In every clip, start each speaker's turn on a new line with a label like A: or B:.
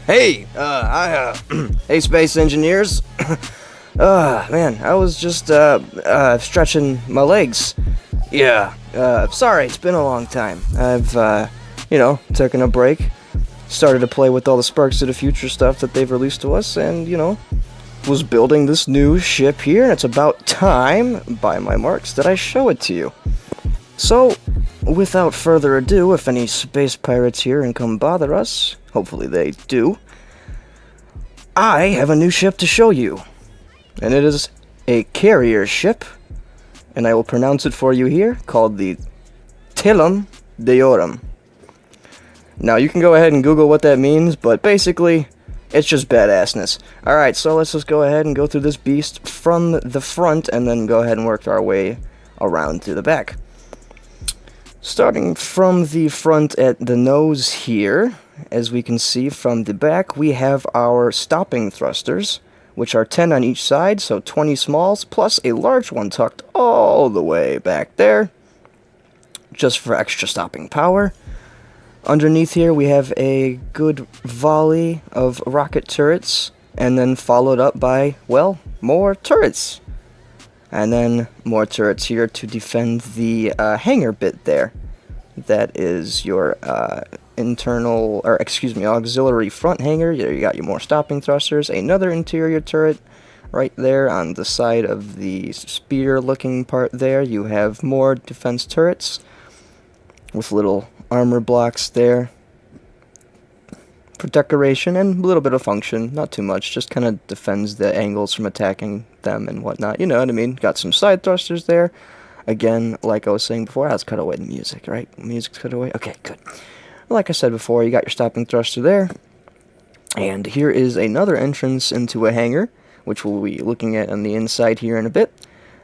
A: Hey, space engineers. Man, I was just, stretching my legs. Yeah, sorry, it's been a long time. I've, taken a break, started to play with all the Sparks of the Future stuff that they've released to us, and, was building this new ship here, and it's about time, by my marks, that I show it to you. So, without further ado, if any space pirates here and come bother us, hopefully they do, I have a new ship to show you. And it is a carrier ship, and I will pronounce it for you here, called the Telum Deorum. Now, you can go ahead and Google what that means, but basically, it's just badassness. Alright, so let's just go ahead and go through this beast from the front, and then go ahead and work our way around to the back. Starting from the front at the nose here, as we can see from the back, we have our stopping thrusters, which are 10 on each side, so 20 smalls, plus a large one tucked all the way back there, just for extra stopping power. Underneath here we have a good volley of rocket turrets, and then followed up by, well, more turrets. And then more turrets here to defend the hangar bit there. That is your auxiliary front hangar. You got your more stopping thrusters, another interior turret right there on the side of the spear-looking part there. You have more defense turrets with little armor blocks there for decoration and a little bit of function, not too much, just kind of defends the angles from attacking them and whatnot, you know what I mean? Got some side thrusters there. Again, like I was saying before, let's cut away the music, right? Music's cut away? Okay, good. Like I said before, you got your stopping thruster there. And here is another entrance into a hangar, which we'll be looking at on the inside here in a bit.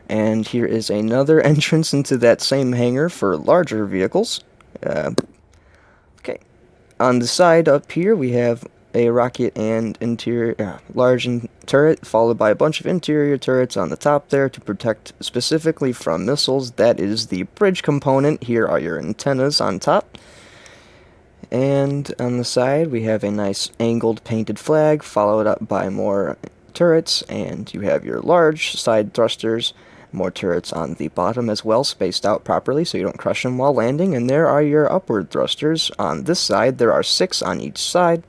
A: And here is another entrance into that same hangar for larger vehicles. Okay. On the side up here, we have a rocket and large turret, followed by a bunch of interior turrets on the top there to protect specifically from missiles. That is the bridge component. Here are your antennas on top. And on the side, we have a nice angled painted flag, followed up by more turrets, and you have your large side thrusters, more turrets on the bottom as well, spaced out properly so you don't crush them while landing. And there are your upward thrusters on this side. There are 6 on each side,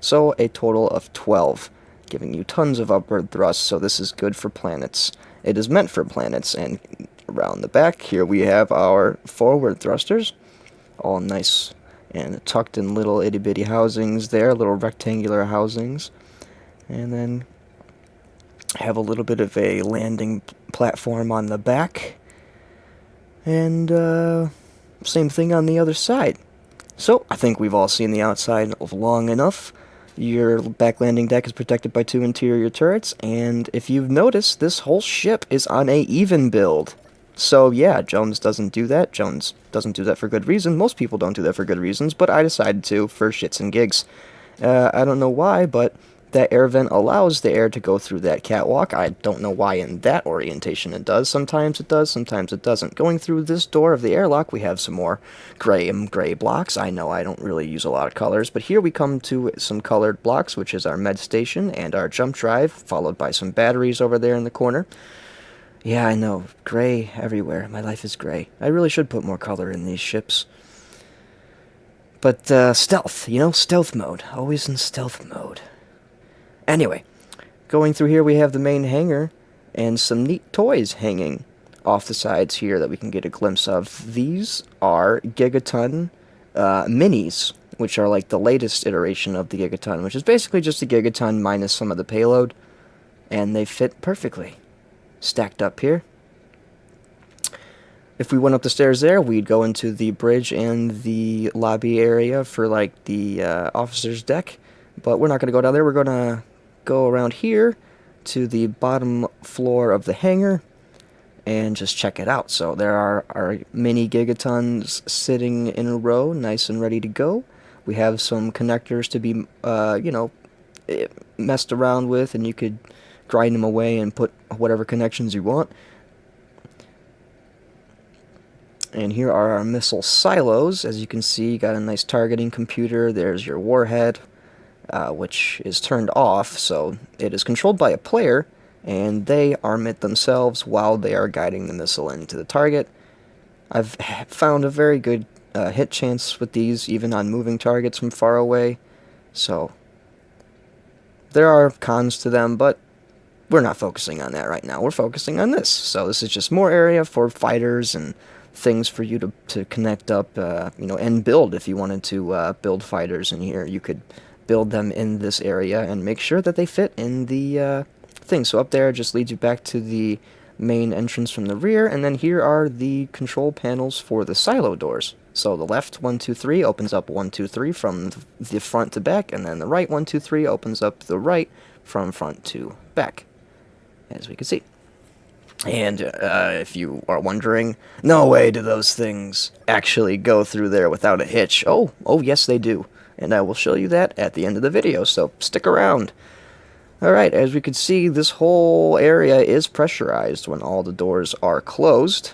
A: so a total of 12, giving you tons of upward thrust, so this is good for planets. It is meant for planets. And around the back here we have our forward thrusters, all nice and tucked in little itty-bitty housings there, little rectangular housings. And then have a little bit of a landing platform on the back, and same thing on the other side. So I think we've all seen the outside long enough. Your back landing deck is protected by 2 interior turrets, and if you've noticed, this whole ship is on a even build. So yeah, Jones doesn't do that. Jones doesn't do that for good reason. Most people don't do that for good reasons, but I decided to for shits and gigs. I don't know why, but that air vent allows the air to go through that catwalk. I don't know why in that orientation it does. Sometimes it does, sometimes it doesn't. Going through this door of the airlock, we have some more gray blocks. I know I don't really use a lot of colors, but here we come to some colored blocks, which is our med station and our jump drive, followed by some batteries over there in the corner. Yeah, I know. Gray everywhere. My life is gray. I really should put more color in these ships. But, stealth, stealth mode. Always in stealth mode. Anyway, going through here we have the main hangar and some neat toys hanging off the sides here that we can get a glimpse of. These are Gigaton minis, which are like the latest iteration of the Gigaton, which is basically just a Gigaton minus some of the payload, and they fit perfectly. Stacked up here. If we went up the stairs there, we'd go into the bridge and the lobby area for like the officer's deck, but we're not going to go down there. We're going to go around here to the bottom floor of the hangar and just check it out. So there are our mini gigatons sitting in a row, nice and ready to go. We have some connectors to be, messed around with, and you could grind them away and put whatever connections you want. And here are our missile silos. As you can see, you got a nice targeting computer. There's your warhead. which is turned off, so it is controlled by a player, and they arm it themselves while they are guiding the missile into the target. I've found a very good hit chance with these, even on moving targets from far away, so there are cons to them, but we're not focusing on that right now. We're focusing on this. So this is just more area for fighters and things for you to connect up, and build. If you wanted to build fighters in here, you could build them in this area and make sure that they fit in the thing. So up there just leads you back to the main entrance from the rear, and then here are the control panels for the silo doors. So the left 1, 2, 3 opens up 1, 2, 3 from the front to back, and then the right 1, 2, 3 opens up the right from front to back, as we can see. And if you are wondering, no way do those things actually go through there without a hitch. Oh, yes they do. And I will show you that at the end of the video, so stick around. Alright, as we can see, this whole area is pressurized when all the doors are closed,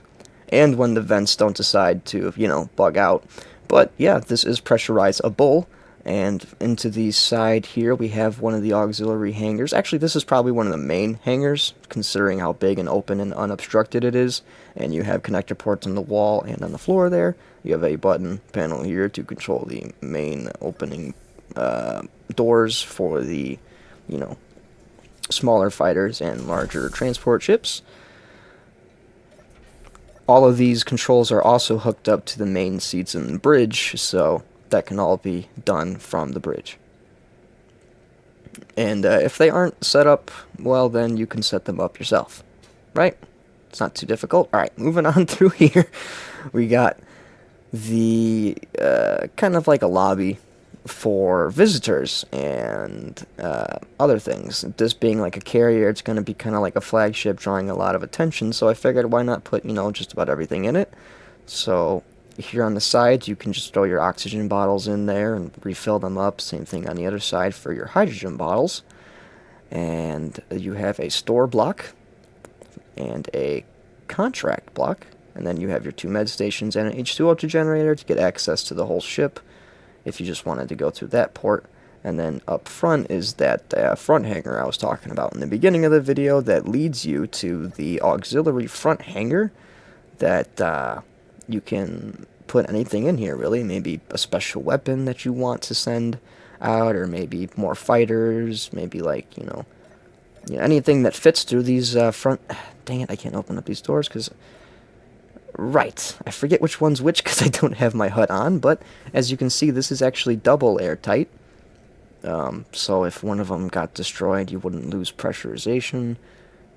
A: and when the vents don't decide to, bug out. But yeah, this is pressurizable. And into the side here, we have one of the auxiliary hangars. Actually, this is probably one of the main hangars, considering how big and open and unobstructed it is. And you have connector ports on the wall and on the floor there. You have a button panel here to control the main opening doors for the, smaller fighters and larger transport ships. All of these controls are also hooked up to the main seats in the bridge, so that can all be done from the bridge. And if they aren't set up, well, then you can set them up yourself, right? It's not too difficult. Alright, moving on through here, we got the kind of like a lobby for visitors and other things. This being like a carrier, it's going to be kind of like a flagship, drawing a lot of attention, so I figured why not put, just about everything in it. So here on the sides, you can just throw your oxygen bottles in there and refill them up. Same thing on the other side for your hydrogen bottles. And you have a store block and a contract block. And then you have your 2 med stations and an H2O2 generator to get access to the whole ship if you just wanted to go through that port. And then up front is that front hangar I was talking about in the beginning of the video that leads you to the auxiliary front hangar that you can put anything in here, really. Maybe a special weapon that you want to send out, or maybe more fighters, maybe like, anything that fits through these front... Dang it, I can't open up these doors because... Right, I forget which one's which because I don't have my HUD on, but as you can see, this is actually double airtight. So if one of them got destroyed, you wouldn't lose pressurization,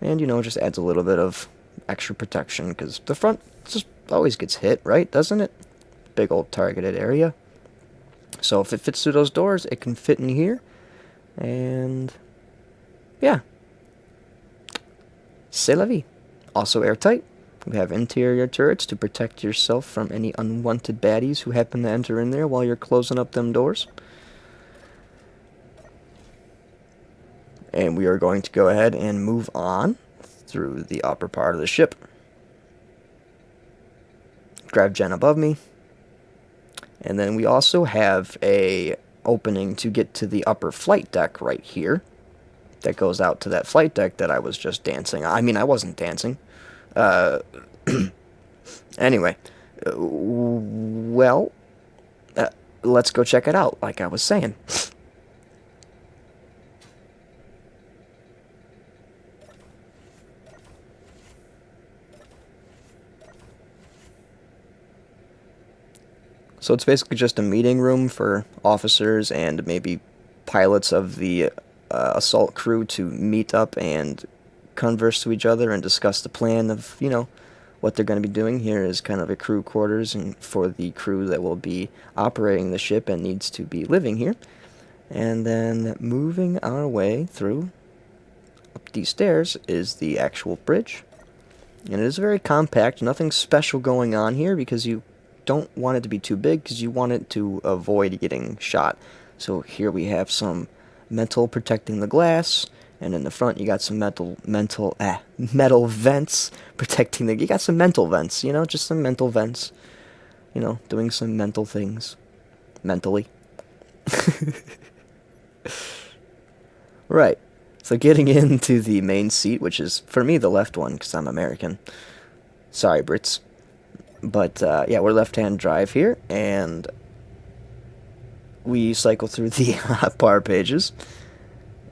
A: and, just adds a little bit of extra protection, because the front just always gets hit, right? Doesn't it? Big old targeted area. So if it fits through those doors, it can fit in here, and yeah. C'est la vie. Also airtight. We have interior turrets to protect yourself from any unwanted baddies who happen to enter in there while you're closing up them doors. And we are going to go ahead and move on through the upper part of the ship. Grav gen above me. And then we also have a opening to get to the upper flight deck right here. That goes out to that flight deck that I was just dancing. I mean, I wasn't dancing. Anyway, let's go check it out, like I was saying. So it's basically just a meeting room for officers and maybe pilots of the assault crew to meet up and converse to each other and discuss the plan of, what they're going to be doing. Here is kind of a crew quarters and for the crew that will be operating the ship and needs to be living here. And then moving our way through up these stairs is the actual bridge. And it is very compact, nothing special going on here because you don't want it to be too big because you want it to avoid getting shot. So here we have some metal protecting the glass, and in the front you got some metal vents protecting you got some mental vents, just some mental vents, doing some mental things mentally. Right. So getting into the main seat, which is, for me, the left one, because I'm American. Sorry, Brits. But, yeah, we're left-hand drive here, and we cycle through the hotbar pages,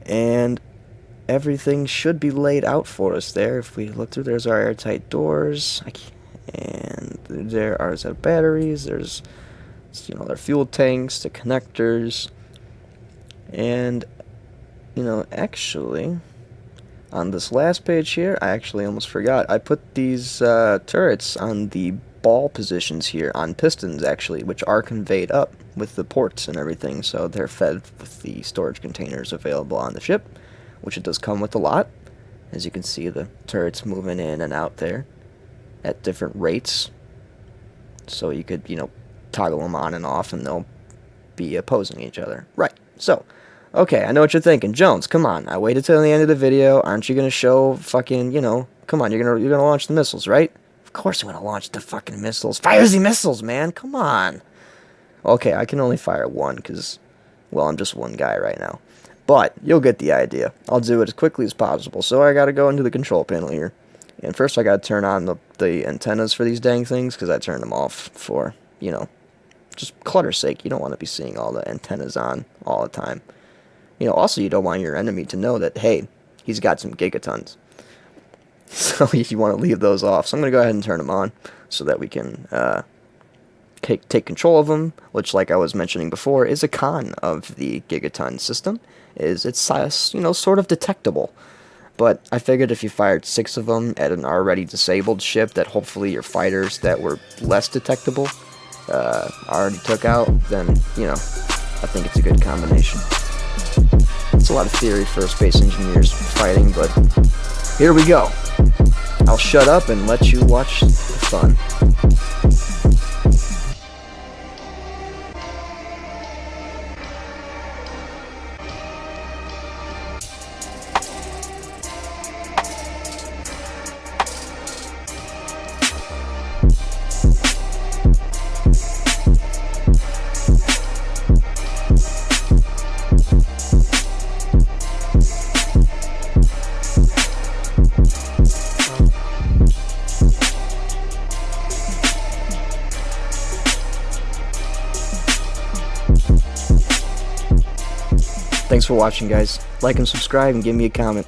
A: and everything should be laid out for us there. If we look through, there's our airtight doors, and there are our batteries, there's, you know, their fuel tanks, the connectors, and, you know, actually, on this last page here, I actually almost forgot. I put these turrets on the ball positions here, on pistons actually, which are conveyed up with the ports and everything, so they're fed with the storage containers available on the ship, which it does come with a lot. As you can see, the turrets moving in and out there at different rates, so you could, you know, toggle them on and off and they'll be opposing each other. Right, so, okay, I know what you're thinking. Jones, come on, I waited till the end of the video. Aren't you gonna show fucking, you know, come on, you're gonna launch the missiles, right? Of course I'm gonna launch the fucking missiles. Fire the missiles, man, come on. Okay, I can only fire one, because, well, I'm just one guy right now. But, you'll get the idea. I'll do it as quickly as possible. So I gotta go into the control panel here. And first I gotta turn on the antennas for these dang things, because I turned them off for, you know, just clutter's sake. You don't want to be seeing all the antennas on all the time. You know, also you don't want your enemy to know that, hey, he's got some gigatons. So you want to leave those off. So I'm going to go ahead and turn them on so that we can take control of them, which, like I was mentioning before, is a con of the gigaton system. It's you know, sort of detectable. But I figured if you fired 6 of them at an already disabled ship that hopefully your fighters that were less detectable already took out, then, you know, I think it's a good combination. It's a lot of theory for space engineers fighting, but here we go. I'll shut up and let you watch the fun. Thanks for watching, guys. Like and subscribe and give me a comment.